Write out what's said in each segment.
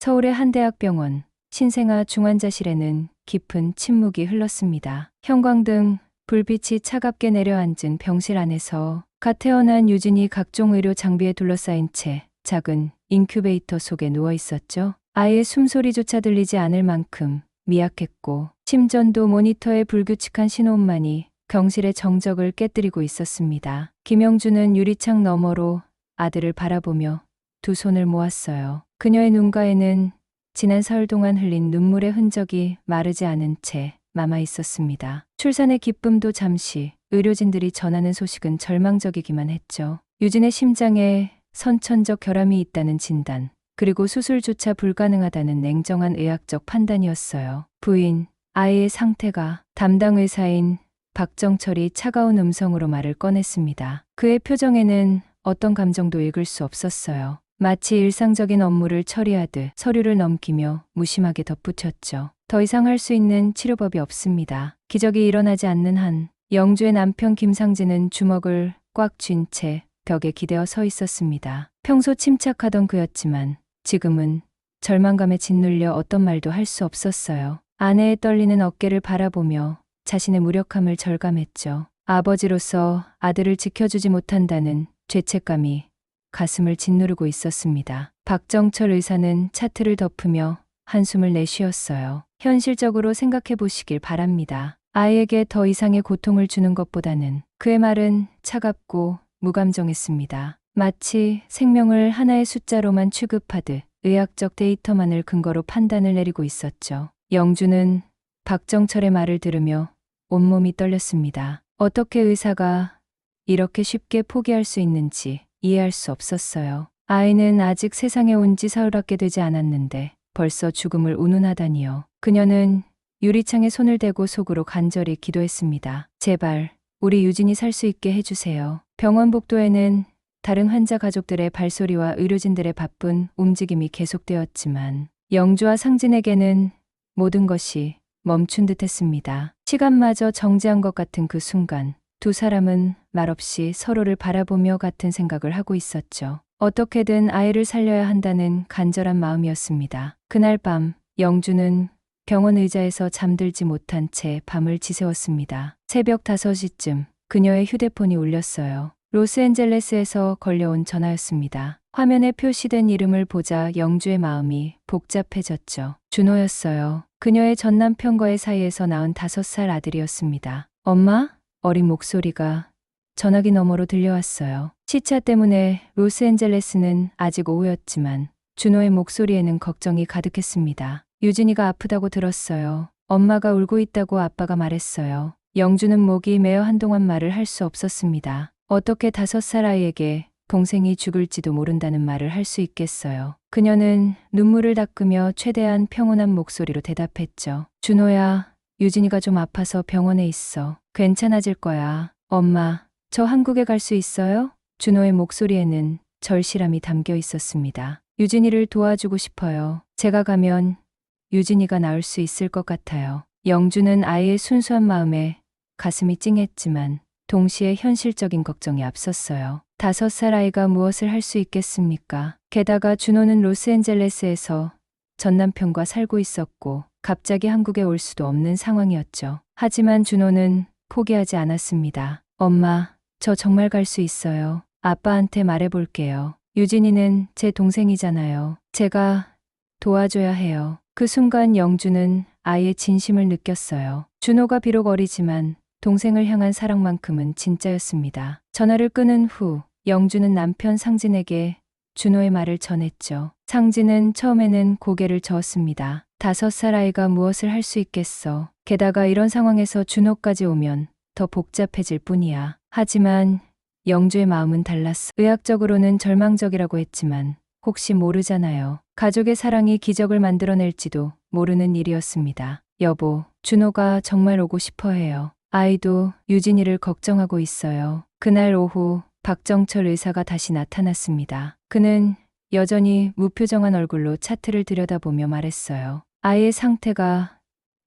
서울의 한 대학병원 신생아 중환자실에는 깊은 침묵이 흘렀습니다. 형광등, 불빛이 차갑게 내려앉은 병실 안에서 갓 태어난 유진이 각종 의료 장비에 둘러싸인 채 작은 인큐베이터 속에 누워 있었죠. 아이의 숨소리조차 들리지 않을 만큼 미약했고 심전도 모니터의 불규칙한 신호음만이 병실의 정적을 깨뜨리고 있었습니다. 김영주는 유리창 너머로 아들을 바라보며 두 손을 모았어요. 그녀의 눈가에는 지난 사흘 동안 흘린 눈물의 흔적이 마르지 않은 채 남아 있었습니다. 출산의 기쁨도 잠시, 의료진들이 전하는 소식은 절망적이기만 했죠. 유진의 심장에 선천적 결함이 있다는 진단, 그리고 수술조차 불가능하다는 냉정한 의학적 판단이었어요. 부인, 아이의 상태가 담당 의사인 박정철이 차가운 음성으로 말을 꺼냈습니다. 그의 표정에는 어떤 감정도 읽을 수 없었어요. 마치 일상적인 업무를 처리하듯 서류를 넘기며 무심하게 덧붙였죠. 더 이상 할 수 있는 치료법이 없습니다. 기적이 일어나지 않는 한 영주의 남편 김상진은 주먹을 꽉 쥔 채 벽에 기대어 서 있었습니다. 평소 침착하던 그였지만 지금은 절망감에 짓눌려 어떤 말도 할 수 없었어요. 아내의 떨리는 어깨를 바라보며 자신의 무력함을 절감했죠. 아버지로서 아들을 지켜주지 못한다는 죄책감이 가슴을 짓누르고 있었습니다. 박정철 의사는 차트를 덮으며 한숨을 내쉬었어요. 현실적으로 생각해 보시길 바랍니다. 아이에게 더 이상의 고통을 주는 것보다는. 그의 말은 차갑고 무감정했습니다. 마치 생명을 하나의 숫자로만 취급하듯 의학적 데이터만을 근거로 판단을 내리고 있었죠. 영주는 박정철의 말을 들으며 온몸이 떨렸습니다. 어떻게 의사가 이렇게 쉽게 포기할 수 있는지 이해할 수 없었어요. 아이는 아직 세상에 온 지 사흘밖에 되지 않았는데 벌써 죽음을 운운하다니요. 그녀는 유리창에 손을 대고 속으로 간절히 기도했습니다. 제발 우리 유진이 살 수 있게 해주세요. 병원 복도에는 다른 환자 가족들의 발소리와 의료진들의 바쁜 움직임이 계속되었지만 영주와 상진에게는 모든 것이 멈춘 듯했습니다. 시간마저 정지한 것 같은 그 순간 두 사람은 말없이 서로를 바라보며 같은 생각을 하고 있었죠. 어떻게든 아이를 살려야 한다는 간절한 마음이었습니다. 그날 밤 영주는 병원 의자에서 잠들지 못한 채 밤을 지새웠습니다. 새벽 5시쯤 그녀의 휴대폰이 울렸어요. 로스앤젤레스에서 걸려온 전화였습니다. 화면에 표시된 이름을 보자 영주의 마음이 복잡해졌죠. 준호였어요. 그녀의 전 남편과의 사이에서 낳은 5살 아들이었습니다. 엄마? 어린 목소리가 전화기 너머로 들려왔어요. 시차 때문에 로스앤젤레스는 아직 오후였지만 준호의 목소리에는 걱정이 가득했습니다. 유진이가 아프다고 들었어요. 엄마가 울고 있다고 아빠가 말했어요. 영주는 목이 메어 한동안 말을 할 수 없었습니다. 어떻게 5살 아이에게 동생이 죽을지도 모른다는 말을 할 수 있겠어요. 그녀는 눈물을 닦으며 최대한 평온한 목소리로 대답했죠. 준호야, 유진이가 좀 아파서 병원에 있어. 괜찮아질 거야. 엄마, 저 한국에 갈 수 있어요? 준호의 목소리에는 절실함이 담겨 있었습니다. 유진이를 도와주고 싶어요. 제가 가면 유진이가 나을 수 있을 것 같아요. 영주는 아이의 순수한 마음에 가슴이 찡했지만 동시에 현실적인 걱정이 앞섰어요. 5살 아이가 무엇을 할 수 있겠습니까? 게다가 준호는 로스앤젤레스에서 전 남편과 살고 있었고 갑자기 한국에 올 수도 없는 상황이었죠. 하지만 준호는 포기하지 않았습니다. 엄마, 저 정말 갈 수 있어요. 아빠한테 말해볼게요. 유진이는 제 동생이잖아요. 제가 도와줘야 해요. 그 순간 영주는 아이의 진심을 느꼈어요. 준호가 비록 어리지만 동생을 향한 사랑만큼은 진짜였습니다. 전화를 끊은 후 영주는 남편 상진에게 준호의 말을 전했죠. 상진은 처음에는 고개를 저었습니다. 5살 아이가 무엇을 할 수 있겠어. 게다가 이런 상황에서 준호까지 오면 더 복잡해질 뿐이야. 하지만 영주의 마음은 달랐어. 의학적으로는 절망적이라고 했지만 혹시 모르잖아요. 가족의 사랑이 기적을 만들어낼지도 모르는 일이었습니다. 여보, 준호가 정말 오고 싶어 해요. 아이도 유진이를 걱정하고 있어요. 그날 오후 박정철 의사가 다시 나타났습니다. 그는 여전히 무표정한 얼굴로 차트를 들여다보며 말했어요. 아이의 상태가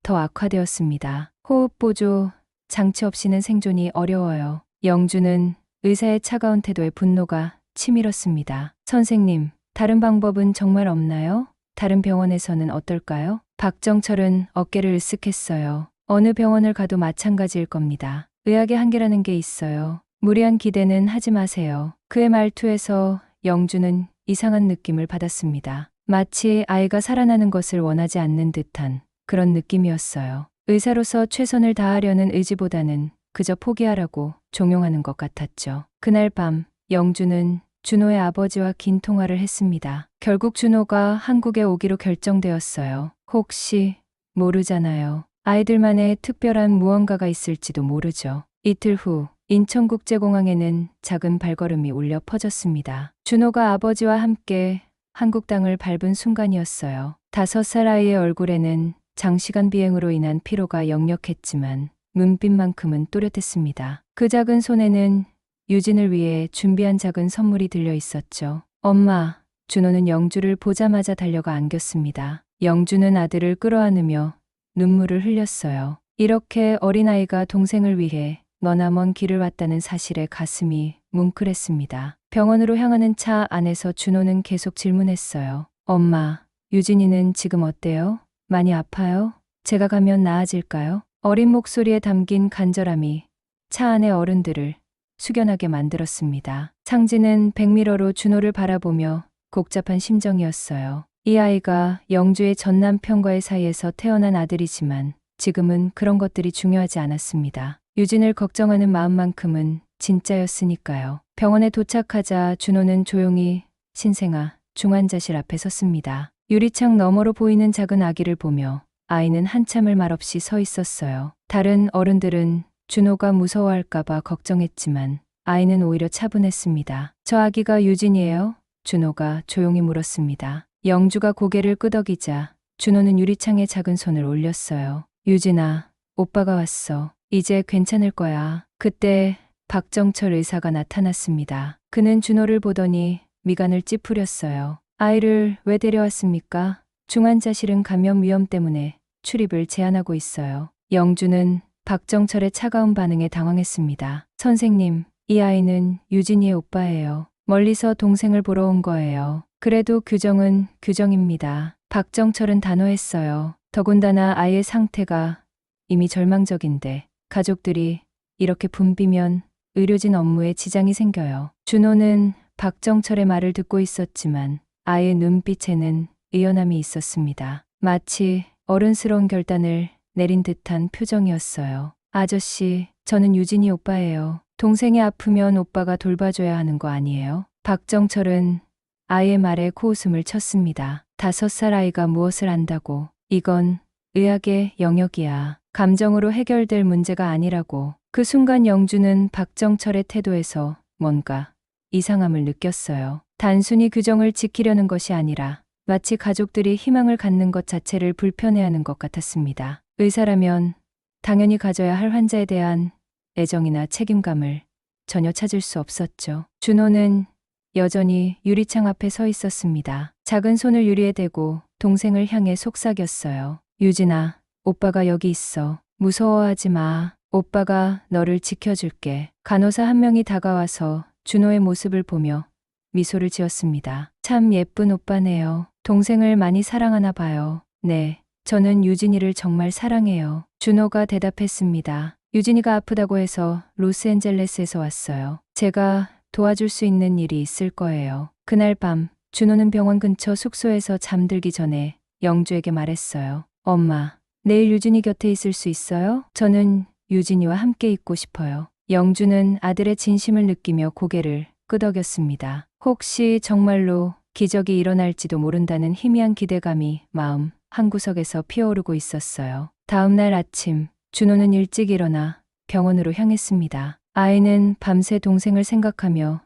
더 악화되었습니다. 호흡 보조 장치 없이는 생존이 어려워요. 영주는 의사의 차가운 태도에 분노가 치밀었습니다. 선생님, 다른 방법은 정말 없나요? 다른 병원에서는 어떨까요? 박정철은 어깨를 으쓱했어요. 어느 병원을 가도 마찬가지일 겁니다. 의학의 한계라는 게 있어요. 무리한 기대는 하지 마세요. 그의 말투에서 영주는 이상한 느낌을 받았습니다. 마치 아이가 살아나는 것을 원하지 않는 듯한 그런 느낌이었어요. 의사로서 최선을 다하려는 의지보다는 그저 포기하라고 종용하는 것 같았죠. 그날 밤 영주는 준호의 아버지와 긴 통화를 했습니다. 결국 준호가 한국에 오기로 결정되었어요. 혹시 모르잖아요. 아이들만의 특별한 무언가가 있을지도 모르죠. 이틀 후 인천국제공항에는 작은 발걸음이 울려 퍼졌습니다. 준호가 아버지와 함께 한국 땅을 밟은 순간이었어요. 5살 아이의 얼굴에는 장시간 비행으로 인한 피로가 역력했지만 눈빛만큼은 또렷했습니다. 그 작은 손에는 유진을 위해 준비한 작은 선물이 들려 있었죠. 엄마, 준호는 영주를 보자마자 달려가 안겼습니다. 영주는 아들을 끌어안으며 눈물을 흘렸어요. 이렇게 어린아이가 동생을 위해 머나먼 길을 왔다는 사실에 가슴이 뭉클했습니다. 병원으로 향하는 차 안에서 준호는 계속 질문했어요. 엄마, 유진이는 지금 어때요? 많이 아파요? 제가 가면 나아질까요? 어린 목소리에 담긴 간절함이 차 안의 어른들을 숙연하게 만들었습니다. 상진은 백미러로 준호를 바라보며 복잡한 심정이었어요. 이 아이가 영주의 전 남편과의 사이에서 태어난 아들이지만 지금은 그런 것들이 중요하지 않았습니다. 유진을 걱정하는 마음만큼은 진짜였으니까요. 병원에 도착하자 준호는 조용히 신생아 중환자실 앞에 섰습니다. 유리창 너머로 보이는 작은 아기를 보며 아이는 한참을 말없이 서 있었어요. 다른 어른들은 준호가 무서워할까봐 걱정했지만 아이는 오히려 차분했습니다. 저 아기가 유진이에요? 준호가 조용히 물었습니다. 영주가 고개를 끄덕이자 준호는 유리창에 작은 손을 올렸어요. 유진아, 오빠가 왔어. 이제 괜찮을 거야. 그때 박정철 의사가 나타났습니다. 그는 준호를 보더니 미간을 찌푸렸어요. 아이를 왜 데려왔습니까? 중환자실은 감염 위험 때문에 출입을 제한하고 있어요. 영주는 박정철의 차가운 반응에 당황했습니다. 선생님, 이 아이는 유진이의 오빠예요. 멀리서 동생을 보러 온 거예요. 그래도 규정은 규정입니다. 박정철은 단호했어요. 더군다나 아이의 상태가 이미 절망적인데 가족들이 이렇게 붐비면 의료진 업무에 지장이 생겨요. 준호는 박정철의 말을 듣고 있었지만 아이의 눈빛에는 의연함이 있었습니다. 마치 어른스러운 결단을 내린 듯한 표정이었어요. 아저씨, 저는 유진이 오빠예요. 동생이 아프면 오빠가 돌봐줘야 하는 거 아니에요? 박정철은 아이의 말에 코웃음을 쳤습니다. 5살 아이가 무엇을 안다고. 이건 의학의 영역이야. 감정으로 해결될 문제가 아니라고. 그 순간 영주는 박정철의 태도에서 뭔가 이상함을 느꼈어요. 단순히 규정을 지키려는 것이 아니라 마치 가족들이 희망을 갖는 것 자체를 불편해하는 것 같았습니다. 의사라면 당연히 가져야 할 환자에 대한 애정이나 책임감을 전혀 찾을 수 없었죠. 준호는 여전히 유리창 앞에 서 있었습니다. 작은 손을 유리에 대고 동생을 향해 속삭였어요. 유진아, 오빠가 여기 있어. 무서워하지 마. 오빠가 너를 지켜줄게. 간호사 한 명이 다가와서 준호의 모습을 보며 미소를 지었습니다. 참 예쁜 오빠네요. 동생을 많이 사랑하나 봐요. 네, 저는 유진이를 정말 사랑해요. 준호가 대답했습니다. 유진이가 아프다고 해서 로스앤젤레스에서 왔어요. 제가 도와줄 수 있는 일이 있을 거예요. 그날 밤 준호는 병원 근처 숙소에서 잠들기 전에 영주에게 말했어요. 엄마, 내일 유진이 곁에 있을 수 있어요? 저는 유진이와 함께 있고 싶어요. 영주는 아들의 진심을 느끼며 고개를 끄덕였습니다. 혹시 정말로 기적이 일어날지도 모른다는 희미한 기대감이 마음 한구석에서 피어오르고 있었어요. 다음 날 아침, 준호는 일찍 일어나 병원으로 향했습니다. 아이는 밤새 동생을 생각하며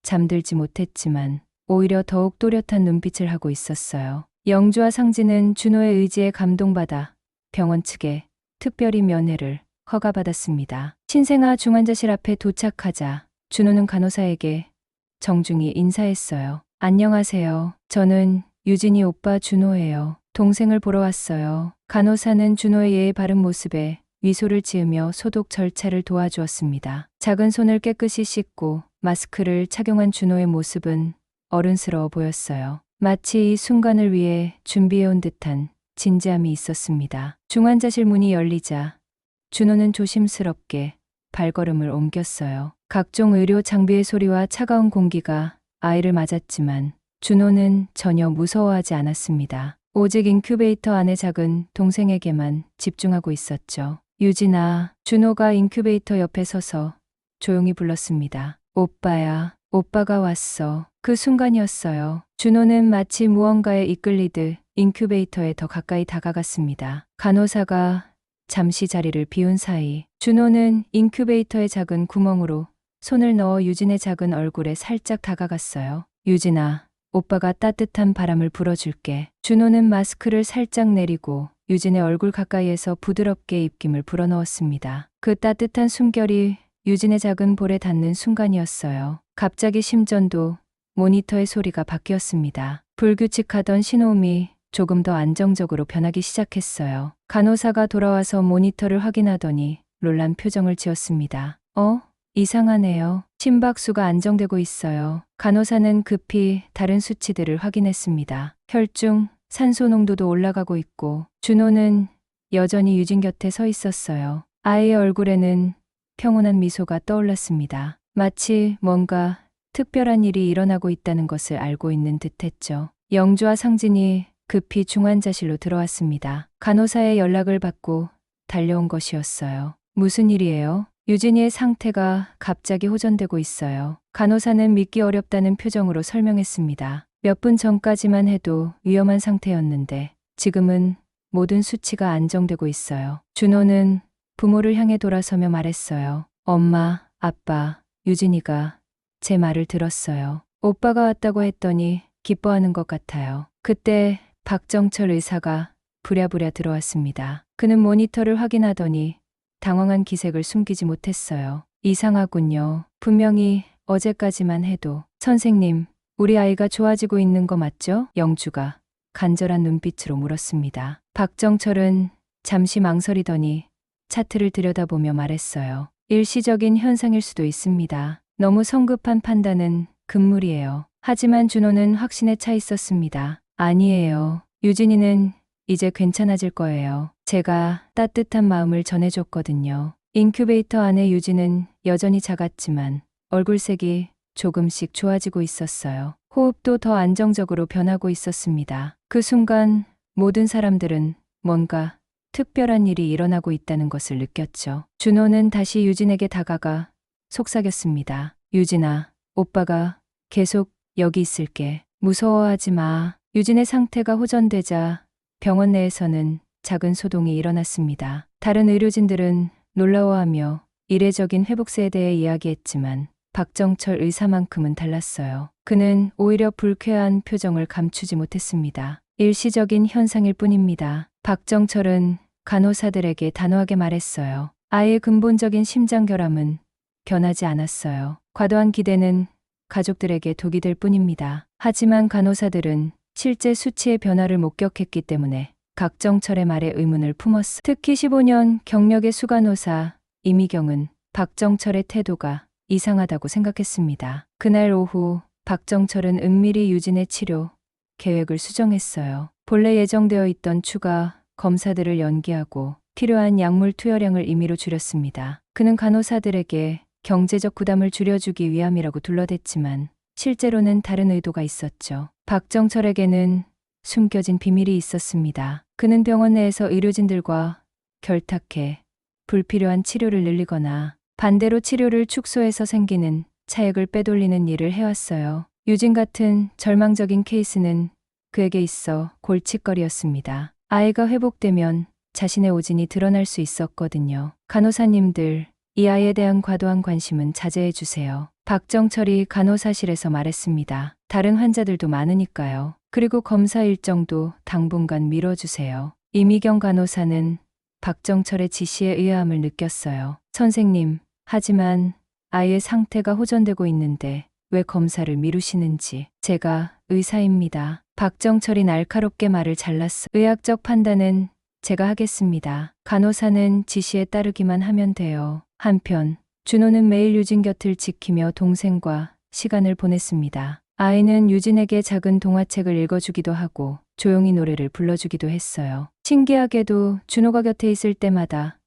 잠들지 못했지만 오히려 더욱 또렷한 눈빛을 하고 있었어요. 영주와 상진은 준호의 의지에 감동받아 병원 측에 특별히 면회를 허가받았습니다. 신생아 중환자실 앞에 도착하자 준호는 간호사에게 정중히 인사했어요. 안녕하세요. 저는 유진이 오빠 준호예요. 동생을 보러 왔어요. 간호사는 준호의 예의 바른 모습에 미소를 지으며 소독 절차를 도와주었습니다. 작은 손을 깨끗이 씻고 마스크를 착용한 준호의 모습은 어른스러워 보였어요. 마치 이 순간을 위해 준비해온 듯한 진지함이 있었습니다. 중환자실 문이 열리자 준호는 조심스럽게 발걸음을 옮겼어요. 각종 의료 장비의 소리와 차가운 공기가 아이를 맞았지만 준호는 전혀 무서워하지 않았습니다. 오직 인큐베이터 안의 작은 동생에게만 집중하고 있었죠. 유진아, 준호가 인큐베이터 옆에 서서 조용히 불렀습니다. 오빠야, 오빠가 왔어. 그 순간이었어요. 준호는 마치 무언가에 이끌리듯 인큐베이터에 더 가까이 다가갔습니다. 간호사가 잠시 자리를 비운 사이 준호는 인큐베이터의 작은 구멍으로 손을 넣어 유진의 작은 얼굴에 살짝 다가갔어요. 유진아, 오빠가 따뜻한 바람을 불어줄게. 준호는 마스크를 살짝 내리고 유진의 얼굴 가까이에서 부드럽게 입김을 불어넣었습니다. 그 따뜻한 숨결이 유진의 작은 볼에 닿는 순간이었어요. 갑자기 심전도 모니터의 소리가 바뀌었습니다. 불규칙하던 신호음이 조금 더 안정적으로 변하기 시작했어요. 간호사가 돌아와서 모니터를 확인하더니 놀란 표정을 지었습니다. 이상하네요. 심박수가 안정되고 있어요. 간호사는 급히 다른 수치들을 확인했습니다. 혈중, 산소 농도도 올라가고 있고 준호는 여전히 유진 곁에 서 있었어요. 아이의 얼굴에는 평온한 미소가 떠올랐습니다. 마치 뭔가 특별한 일이 일어나고 있다는 것을 알고 있는 듯했죠. 영주와 상진이 급히 중환자실로 들어왔습니다. 간호사의 연락을 받고 달려온 것이었어요. 무슨 일이에요? 유진이의 상태가 갑자기 호전되고 있어요. 간호사는 믿기 어렵다는 표정으로 설명했습니다. 몇 분 전까지만 해도 위험한 상태였는데 지금은 모든 수치가 안정되고 있어요. 준호는 부모를 향해 돌아서며 말했어요. 엄마, 아빠, 유진이가 제 말을 들었어요. 오빠가 왔다고 했더니 기뻐하는 것 같아요. 그때 박정철 의사가 부랴부랴 들어왔습니다. 그는 모니터를 확인하더니 당황한 기색을 숨기지 못했어요. 이상하군요. 분명히 어제까지만 해도. 선생님, 우리 아이가 좋아지고 있는 거 맞죠? 영주가 간절한 눈빛으로 물었습니다. 박정철은 잠시 망설이더니 차트를 들여다보며 말했어요. 일시적인 현상일 수도 있습니다. 너무 성급한 판단은 금물이에요. 하지만 준호는 확신에 차 있었습니다. 아니에요. 유진이는 이제 괜찮아질 거예요. 제가 따뜻한 마음을 전해줬거든요. 인큐베이터 안에 유진은 여전히 작았지만 얼굴색이 조금씩 좋아지고 있었어요. 호흡도 더 안정적으로 변하고 있었습니다. 그 순간 모든 사람들은 뭔가 특별한 일이 일어나고 있다는 것을 느꼈죠. 준호는 다시 유진에게 다가가 속삭였습니다. 유진아, 오빠가 계속 여기 있을게. 무서워하지 마. 유진의 상태가 호전되자 병원 내에서는 작은 소동이 일어났습니다. 다른 의료진들은 놀라워하며 이례적인 회복세에 대해 이야기했지만 박정철 의사만큼은 달랐어요. 그는 오히려 불쾌한 표정을 감추지 못했습니다. 일시적인 현상일 뿐입니다. 박정철은 간호사들에게 단호하게 말했어요. 아이의 근본적인 심장결함은 변하지 않았어요. 과도한 기대는 가족들에게 독이 될 뿐입니다. 하지만 간호사들은 실제 수치의 변화를 목격했기 때문에 박정철의 말에 의문을 품었어. 특히 15년 경력의 수간호사 이미경은 박정철의 태도가 이상하다고 생각했습니다. 그날 오후 박정철은 은밀히 유진의 치료 계획을 수정했어요. 본래 예정되어 있던 추가 검사들을 연기하고 필요한 약물 투여량을 임의로 줄였습니다. 그는 간호사들에게 경제적 부담을 줄여주기 위함이라고 둘러댔지만 실제로는 다른 의도가 있었죠. 박정철에게는 숨겨진 비밀이 있었습니다. 그는 병원 내에서 의료진들과 결탁해 불필요한 치료를 늘리거나 반대로 치료를 축소해서 생기는 차액을 빼돌리는 일을 해왔어요. 유진 같은 절망적인 케이스는 그에게 있어 골칫거리였습니다. 아이가 회복되면 자신의 오진이 드러날 수 있었거든요. 간호사님들, 이 아이에 대한 과도한 관심은 자제해 주세요. 박정철이 간호사실에서 말했습니다. 다른 환자들도 많으니까요. 그리고 검사 일정도 당분간 미뤄주세요. 이미경 간호사는 박정철의 지시에 의아함을 느꼈어요. 선생님, 하지만 아이의 상태가 호전되고 있는데 왜 검사를 미루시는지. 제가 의사입니다. 박정철이 날카롭게 말을 잘랐어. 의학적 판단은 제가 하겠습니다. 간호사는 지시에 따르기만 하면 돼요. 한편 준호는 매일 유진 곁을 지키며 동생과 시간을 보냈습니다. 아이는 유진에게 작은 동화책을 읽어주기도 하고 조용히 노래를 불러주기도 했어요. 신기하게도 준호가 곁에 있을 때마다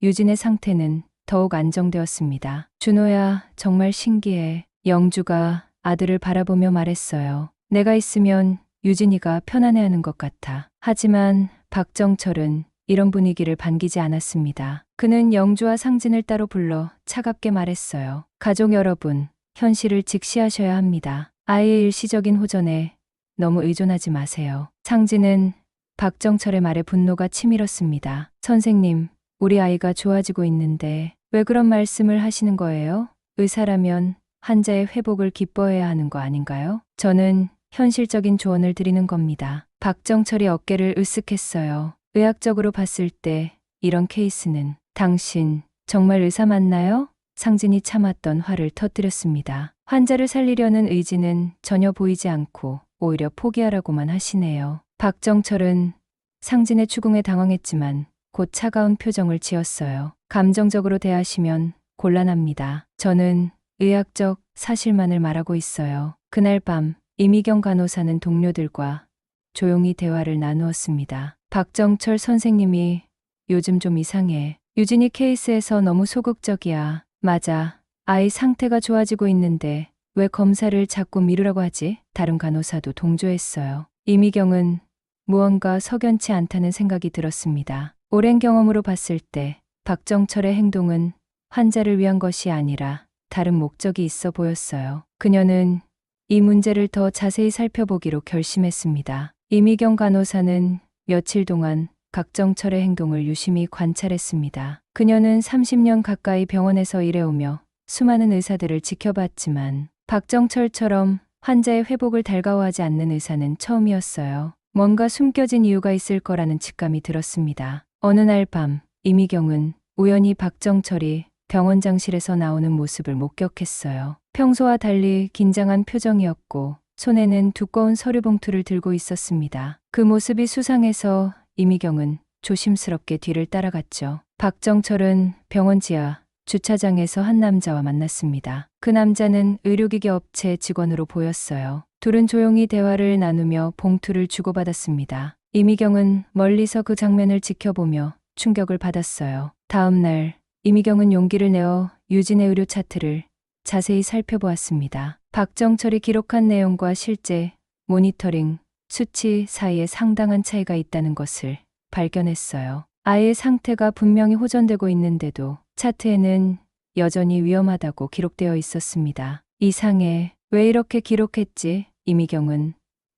유진의 상태는 더욱 안정되었습니다. 준호야, 정말 신기해. 영주가 아들을 바라보며 말했어요. 내가 있으면 유진이가 편안해하는 것 같아. 하지만 박정철은 이런 분위기를 반기지 않았습니다. 그는 영주와 상진을 따로 불러 차갑게 말했어요. 가족 여러분, 현실을 직시하셔야 합니다. 아이의 일시적인 호전에 너무 의존하지 마세요. 상진은 박정철의 말에 분노가 치밀었습니다. 선생님, 우리 아이가 좋아지고 있는데 왜 그런 말씀을 하시는 거예요? 의사라면 환자의 회복을 기뻐해야 하는 거 아닌가요? 저는 현실적인 조언을 드리는 겁니다. 박정철이 어깨를 으쓱했어요. 의학적으로 봤을 때 이런 케이스는 당신 정말 의사 맞나요? 상진이 참았던 화를 터뜨렸습니다. 환자를 살리려는 의지는 전혀 보이지 않고 오히려 포기하라고만 하시네요. 박정철은 상진의 추궁에 당황했지만 곧 차가운 표정을 지었어요. 감정적으로 대하시면 곤란합니다. 저는 의학적 사실만을 말하고 있어요. 그날 밤 이미경 간호사는 동료들과 조용히 대화를 나누었습니다. 박정철 선생님이 요즘 좀 이상해. 유진이 케이스에서 너무 소극적이야. 맞아. 아이 상태가 좋아지고 있는데 왜 검사를 자꾸 미루라고 하지? 다른 간호사도 동조했어요. 이미경은 무언가 석연치 않다는 생각이 들었습니다. 오랜 경험으로 봤을 때 박정철의 행동은 환자를 위한 것이 아니라 다른 목적이 있어 보였어요. 그녀는 이 문제를 더 자세히 살펴보기로 결심했습니다. 이미경 간호사는 며칠 동안 박정철의 행동을 유심히 관찰했습니다. 그녀는 30년 가까이 병원에서 일해오며 수많은 의사들을 지켜봤지만 박정철처럼 환자의 회복을 달가워하지 않는 의사는 처음이었어요. 뭔가 숨겨진 이유가 있을 거라는 직감이 들었습니다. 어느 날 밤 이미경은 우연히 박정철이 병원장실에서 나오는 모습을 목격했어요. 평소와 달리 긴장한 표정이었고 손에는 두꺼운 서류 봉투를 들고 있었습니다. 그 모습이 수상해서 이미경은 조심스럽게 뒤를 따라갔죠. 박정철은 병원 지하 주차장에서 한 남자와 만났습니다. 그 남자는 의료기기 업체 직원으로 보였어요. 둘은 조용히 대화를 나누며 봉투를 주고받았습니다. 이미경은 멀리서 그 장면을 지켜보며 충격을 받았어요. 다음 날 이미경은 용기를 내어 유진의 의료 차트를 자세히 살펴보았습니다. 박정철이 기록한 내용과 실제 모니터링 수치 사이에 상당한 차이가 있다는 것을 발견했어요. 아이의 상태가 분명히 호전되고 있는데도 차트에는 여전히 위험하다고 기록되어 있었습니다. 이상해. 왜 이렇게 기록했지? 이미경은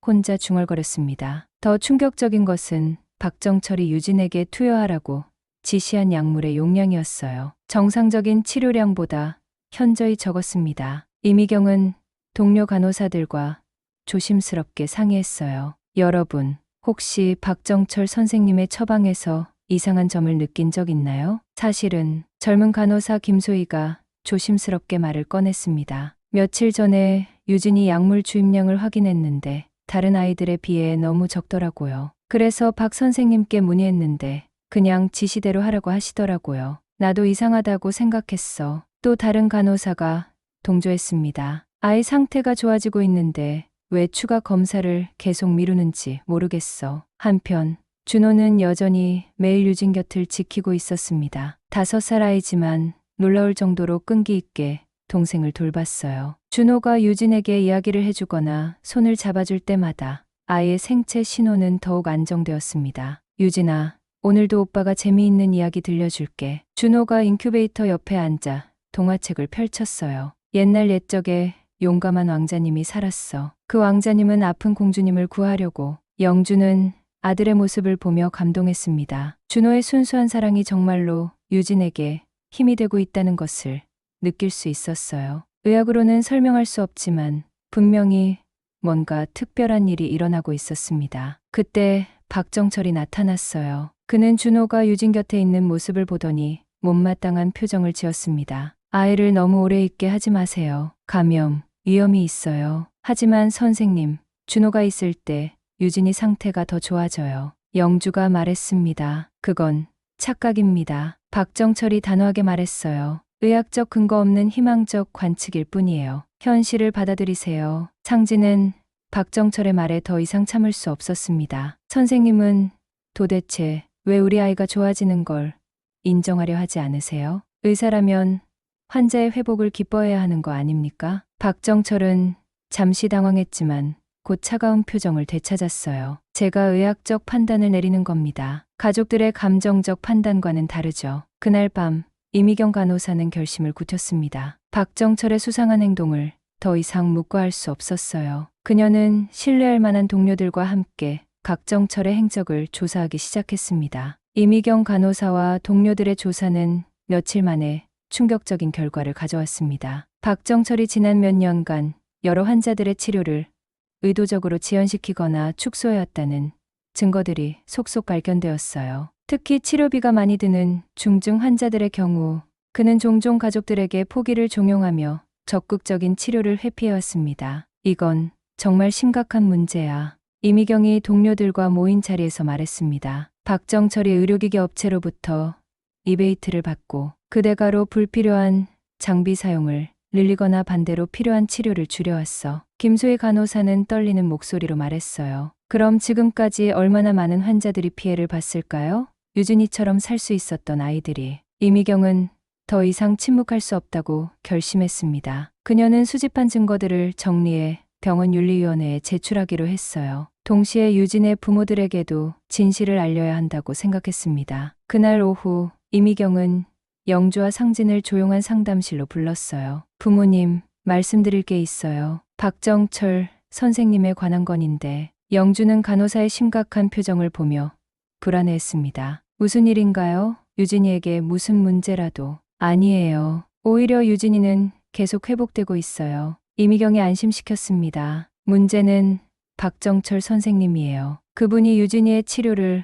혼자 중얼거렸습니다. 더 충격적인 것은 박정철이 유진에게 투여하라고 지시한 약물의 용량이었어요. 정상적인 치료량보다 현저히 적었습니다. 이미경은 동료 간호사들과 조심스럽게 상의했어요. 여러분, 혹시 박정철 선생님의 처방에서 이상한 점을 느낀 적 있나요? 사실은 젊은 간호사 김소희가 조심스럽게 말을 꺼냈습니다. 며칠 전에 유진이 약물 주입량을 확인했는데 다른 아이들에 비해 너무 적더라고요. 그래서 박 선생님께 문의했는데 그냥 지시대로 하라고 하시더라고요. 나도 이상하다고 생각했어. 또 다른 간호사가 동조했습니다. 아이 상태가 좋아지고 있는데 왜 추가 검사를 계속 미루는지 모르겠어. 한편 준호는 여전히 매일 유진 곁을 지키고 있었습니다. 5살 아이지만 놀라울 정도로 끈기 있게 동생을 돌봤어요. 준호가 유진에게 이야기를 해주거나 손을 잡아줄 때마다 아이의 생체 신호는 더욱 안정되었습니다. 유진아, 오늘도 오빠가 재미있는 이야기 들려줄게. 준호가 인큐베이터 옆에 앉아 동화책을 펼쳤어요. 옛날 옛적에 용감한 왕자님이 살았어. 그 왕자님은 아픈 공주님을 구하려고. 영주는 아들의 모습을 보며 감동했습니다. 준호의 순수한 사랑이 정말로 유진에게 힘이 되고 있다는 것을 느낄 수 있었어요. 의학으로는 설명할 수 없지만 분명히 뭔가 특별한 일이 일어나고 있었습니다. 그때 박정철이 나타났어요. 그는 준호가 유진 곁에 있는 모습을 보더니 못마땅한 표정을 지었습니다. 아이를 너무 오래 있게 하지 마세요. 감염, 위험이 있어요. 하지만 선생님, 준호가 있을 때 유진이 상태가 더 좋아져요. 영주가 말했습니다. 그건 착각입니다. 박정철이 단호하게 말했어요. 의학적 근거 없는 희망적 관측일 뿐이에요. 현실을 받아들이세요. 상진은 박정철의 말에 더 이상 참을 수 없었습니다. 선생님은 도대체 왜 우리 아이가 좋아지는 걸 인정하려 하지 않으세요? 의사라면 환자의 회복을 기뻐해야 하는 거 아닙니까? 박정철은 잠시 당황했지만 곧 차가운 표정을 되찾았어요. 제가 의학적 판단을 내리는 겁니다. 가족들의 감정적 판단과는 다르죠. 그날 밤 이미경 간호사는 결심을 굳혔습니다. 박정철의 수상한 행동을 더 이상 묵과할 수 없었어요. 그녀는 신뢰할 만한 동료들과 함께 박정철의 행적을 조사하기 시작했습니다. 이미경 간호사와 동료들의 조사는 며칠 만에 충격적인 결과를 가져왔습니다. 박정철이 지난 몇 년간 여러 환자들의 치료를 의도적으로 지연시키거나 축소해왔다는 증거들이 속속 발견되었어요. 특히 치료비가 많이 드는 중증 환자들의 경우 그는 종종 가족들에게 포기를 종용하며 적극적인 치료를 회피해왔습니다. 이건 정말 심각한 문제야. 이미경이 동료들과 모인 자리에서 말했습니다. 박정철이 의료기기 업체로부터 리베이트를 받고 그 대가로 불필요한 장비 사용을 늘리거나 반대로 필요한 치료를 줄여왔어. 김소희 간호사는 떨리는 목소리로 말했어요. 그럼 지금까지 얼마나 많은 환자들이 피해를 봤을까요? 유진이처럼 살 수 있었던 아이들이. 이미경은 더 이상 침묵할 수 없다고 결심했습니다. 그녀는 수집한 증거들을 정리해 병원 윤리위원회에 제출하기로 했어요. 동시에 유진의 부모들에게도 진실을 알려야 한다고 생각했습니다. 그날 오후 이미경은 영주와 상진을 조용한 상담실로 불렀어요. 부모님, 말씀드릴 게 있어요. 박정철 선생님에 관한 건인데. 영주는 간호사의 심각한 표정을 보며 불안해했습니다. 무슨 일인가요? 유진이에게 무슨 문제라도. 아니에요. 오히려 유진이는 계속 회복되고 있어요. 이미경이 안심시켰습니다. 문제는 박정철 선생님이에요. 그분이 유진이의 치료를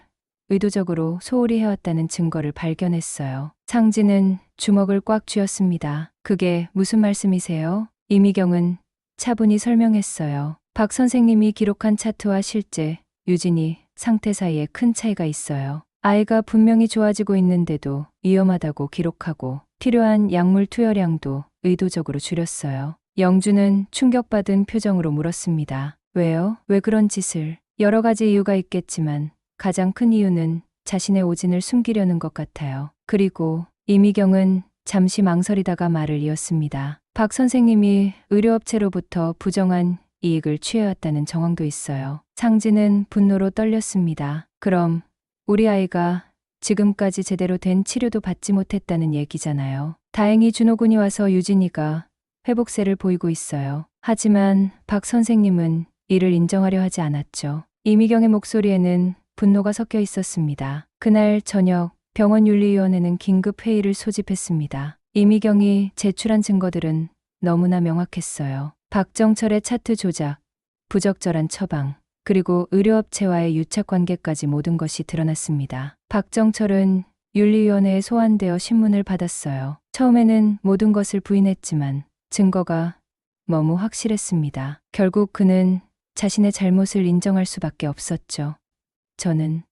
의도적으로 소홀히 해왔다는 증거를 발견했어요. 상진은 주먹을 꽉 쥐었습니다. 그게 무슨 말씀이세요? 이미경은 차분히 설명했어요. 박 선생님이 기록한 차트와 실제 유진이 상태 사이에 큰 차이가 있어요. 아이가 분명히 좋아지고 있는데도 위험하다고 기록하고 필요한 약물 투여량도 의도적으로 줄였어요. 영주는 충격받은 표정으로 물었습니다. 왜요? 왜 그런 짓을? 여러 가지 이유가 있겠지만 가장 큰 이유는 자신의 오진을 숨기려는 것 같아요. 그리고 이미경은 잠시 망설이다가 말을 이었습니다. 박 선생님이 의료업체로부터 부정한 이익을 취해왔다는 정황도 있어요. 상진은 분노로 떨렸습니다. 그럼 우리 아이가 지금까지 제대로 된 치료도 받지 못했다는 얘기잖아요. 다행히 준호군이 와서 유진이가 회복세를 보이고 있어요. 하지만 박 선생님은 이를 인정하려 하지 않았죠. 이미경의 목소리에는 분노가 섞여 있었습니다. 그날 저녁 병원 윤리위원회는 긴급 회의를 소집했습니다. 이미경이 제출한 증거들은 너무나 명확했어요. 박정철의 차트 조작, 부적절한 처방, 그리고 의료업체와의 유착관계까지 모든 것이 드러났습니다. 박정철은 윤리위원회에 소환되어 신문을 받았어요. 처음에는 모든 것을 부인했지만 증거가 너무 확실했습니다. 결국 그는 자신의 잘못을 인정할 수밖에 없었죠.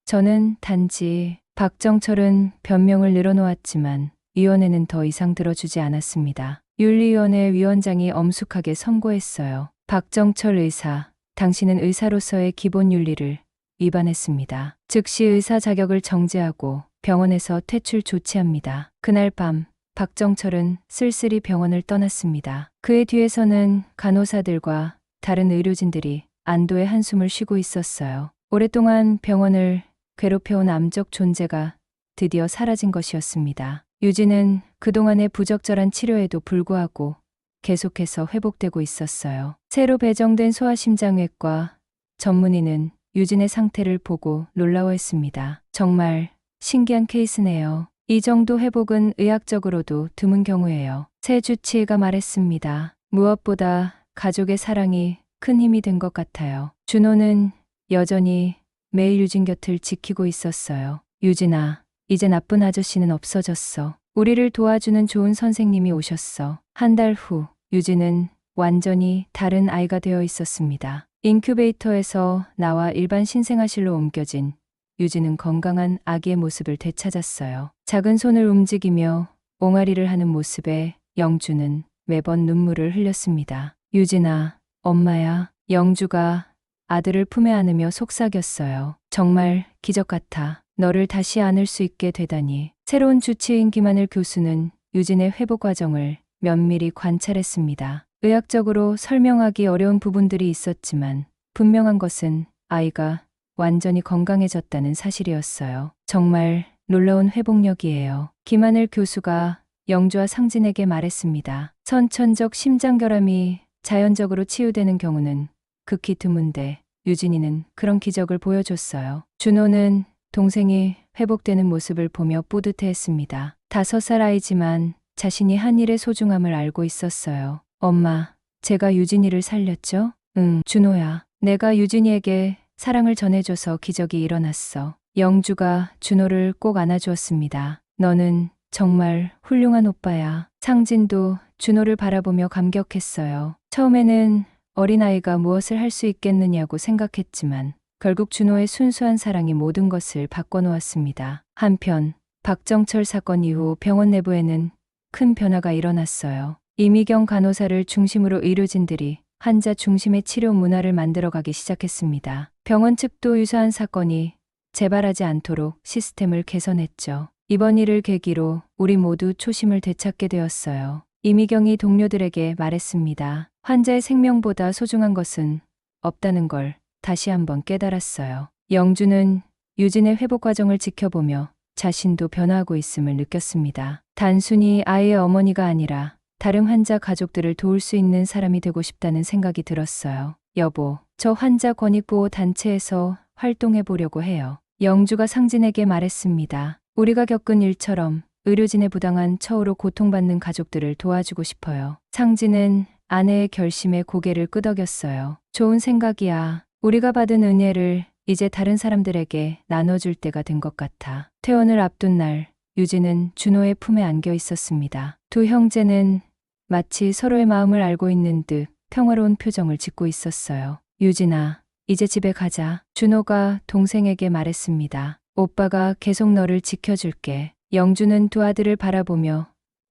저는 단지 박정철은 변명을 늘어놓았지만 위원회는 더 이상 들어주지 않았습니다. 윤리위원회 위원장이 엄숙하게 선고했어요. 박정철 의사, 당신은 의사로서의 기본 윤리를 위반했습니다. 즉시 의사 자격을 정지하고 병원에서 퇴출 조치합니다. 그날 밤 박정철은 쓸쓸히 병원을 떠났습니다. 그의 뒤에서는 간호사들과 다른 의료진들이 안도의 한숨을 쉬고 있었어요. 오랫동안 병원을 괴롭혀온 암적 존재가 드디어 사라진 것이었습니다. 유진은 그동안의 부적절한 치료에도 불구하고 계속해서 회복되고 있었어요. 새로 배정된 소아심장외과 전문의는 유진의 상태를 보고 놀라워했습니다. 정말 신기한 케이스네요. 이 정도 회복은 의학적으로도 드문 경우예요. 새 주치의가 말했습니다. 무엇보다 가족의 사랑이 큰 힘이 된 것 같아요. 준호는 여전히 매일 유진 곁을 지키고 있었어요. 유진아, 이제 나쁜 아저씨는 없어졌어. 우리를 도와주는 좋은 선생님이 오셨어. 한 달 후 유진은 완전히 다른 아이가 되어 있었습니다. 인큐베이터에서 나와 일반 신생아실로 옮겨진 유진은 건강한 아기의 모습을 되찾았어요. 작은 손을 움직이며 옹알이를 하는 모습에 영주는 매번 눈물을 흘렸습니다. 유진아, 엄마야. 영주가 아들을 품에 안으며 속삭였어요. 정말 기적 같아. 너를 다시 안을 수 있게 되다니. 새로운 주치의인 김하늘 교수는 유진의 회복 과정을 면밀히 관찰했습니다. 의학적으로 설명하기 어려운 부분들이 있었지만 분명한 것은 아이가 완전히 건강해졌다는 사실이었어요. 정말 놀라운 회복력이에요. 김하늘 교수가 영주와 상진에게 말했습니다. 선천적 심장결함이 자연적으로 치유되는 경우는 극히 드문데 유진이는 그런 기적을 보여줬어요. 준호는 동생이 회복되는 모습을 보며 뿌듯해했습니다. 5살 아이지만 자신이 한 일의 소중함을 알고 있었어요. 엄마, 제가 유진이를 살렸죠? 응, 준호야. 내가 유진이에게 사랑을 전해줘서 기적이 일어났어. 영주가 준호를 꼭 안아주었습니다. 너는 정말 훌륭한 오빠야. 상진도 준호를 바라보며 감격했어요. 처음에는 어린아이가 무엇을 할 수 있겠느냐고 생각했지만 결국 준호의 순수한 사랑이 모든 것을 바꿔놓았습니다. 한편 박정철 사건 이후 병원 내부에는 큰 변화가 일어났어요. 이미경 간호사를 중심으로 의료진들이 환자 중심의 치료 문화를 만들어가기 시작했습니다. 병원 측도 유사한 사건이 재발하지 않도록 시스템을 개선했죠. 이번 일을 계기로 우리 모두 초심을 되찾게 되었어요. 이미경이 동료들에게 말했습니다. 환자의 생명보다 소중한 것은 없다는 걸 다시 한번 깨달았어요. 영주는 유진의 회복 과정을 지켜보며 자신도 변화하고 있음을 느꼈습니다. 단순히 아이의 어머니가 아니라 다른 환자 가족들을 도울 수 있는 사람이 되고 싶다는 생각이 들었어요. 여보, 저 환자 권익보호 단체에서 활동해 보려고 해요. 영주가 상진에게 말했습니다. 우리가 겪은 일처럼 의료진의 부당한 처우로 고통받는 가족들을 도와주고 싶어요. 상진은 아내의 결심에 고개를 끄덕였어요. 좋은 생각이야. 우리가 받은 은혜를 이제 다른 사람들에게 나눠줄 때가 된 것 같아. 퇴원을 앞둔 날, 유진은 준호의 품에 안겨 있었습니다. 두 형제는 마치 서로의 마음을 알고 있는 듯 평화로운 표정을 짓고 있었어요. 유진아, 이제 집에 가자. 준호가 동생에게 말했습니다. 오빠가 계속 너를 지켜줄게. 영주는 두 아들을 바라보며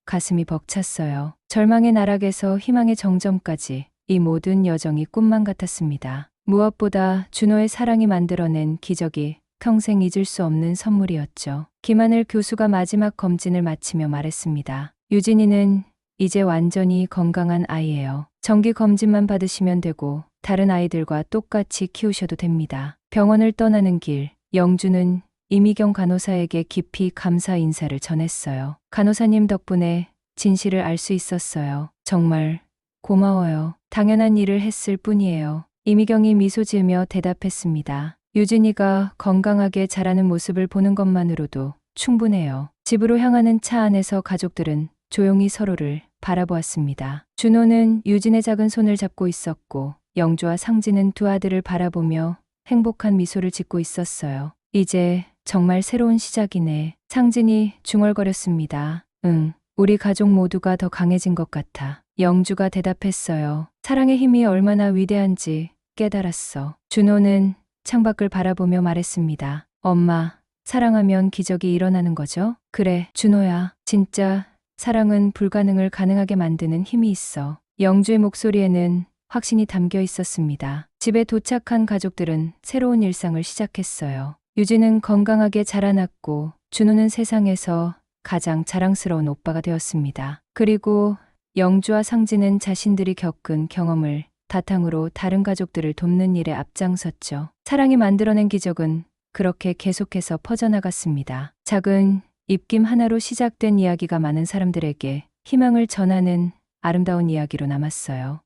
가슴이 벅찼어요. 절망의 나락에서 희망의 정점까지 이 모든 여정이 꿈만 같았습니다. 무엇보다 준호의 사랑이 만들어낸 기적이 평생 잊을 수 없는 선물이었죠. 김하늘 교수가 마지막 검진을 마치며 말했습니다. 유진이는 이제 완전히 건강한 아이예요. 정기 검진만 받으시면 되고 다른 아이들과 똑같이 키우셔도 됩니다. 병원을 떠나는 길, 영주는 이미경 간호사에게 깊이 감사 인사를 전했어요. 간호사님 덕분에 진실을 알 수 있었어요. 정말 고마워요. 당연한 일을 했을 뿐이에요. 이미경이 미소 지으며 대답했습니다. 유진이가 건강하게 자라는 모습을 보는 것만으로도 충분해요. 집으로 향하는 차 안에서 가족들은 조용히 서로를 바라보았습니다. 준호는 유진의 작은 손을 잡고 있었고 영주와 상진은 두 아들을 바라보며 행복한 미소를 짓고 있었어요. 이제 정말 새로운 시작이네. 상진이 중얼거렸습니다. 응, 우리 가족 모두가 더 강해진 것 같아. 영주가 대답했어요. 사랑의 힘이 얼마나 위대한지 깨달았어. 준호는 창밖을 바라보며 말했습니다. 엄마, 사랑하면 기적이 일어나는 거죠? 그래, 준호야. 진짜 사랑은 불가능을 가능하게 만드는 힘이 있어. 영주의 목소리에는 확신이 담겨 있었습니다. 집에 도착한 가족들은 새로운 일상을 시작했어요. 유진은 건강하게 자라났고 준호는 세상에서 가장 자랑스러운 오빠가 되었습니다. 그리고 영주와 상진은 자신들이 겪은 경험을 바탕으로 다른 가족들을 돕는 일에 앞장섰죠. 사랑이 만들어낸 기적은 그렇게 계속해서 퍼져나갔습니다. 작은 입김 하나로 시작된 이야기가 많은 사람들에게 희망을 전하는 아름다운 이야기로 남았어요.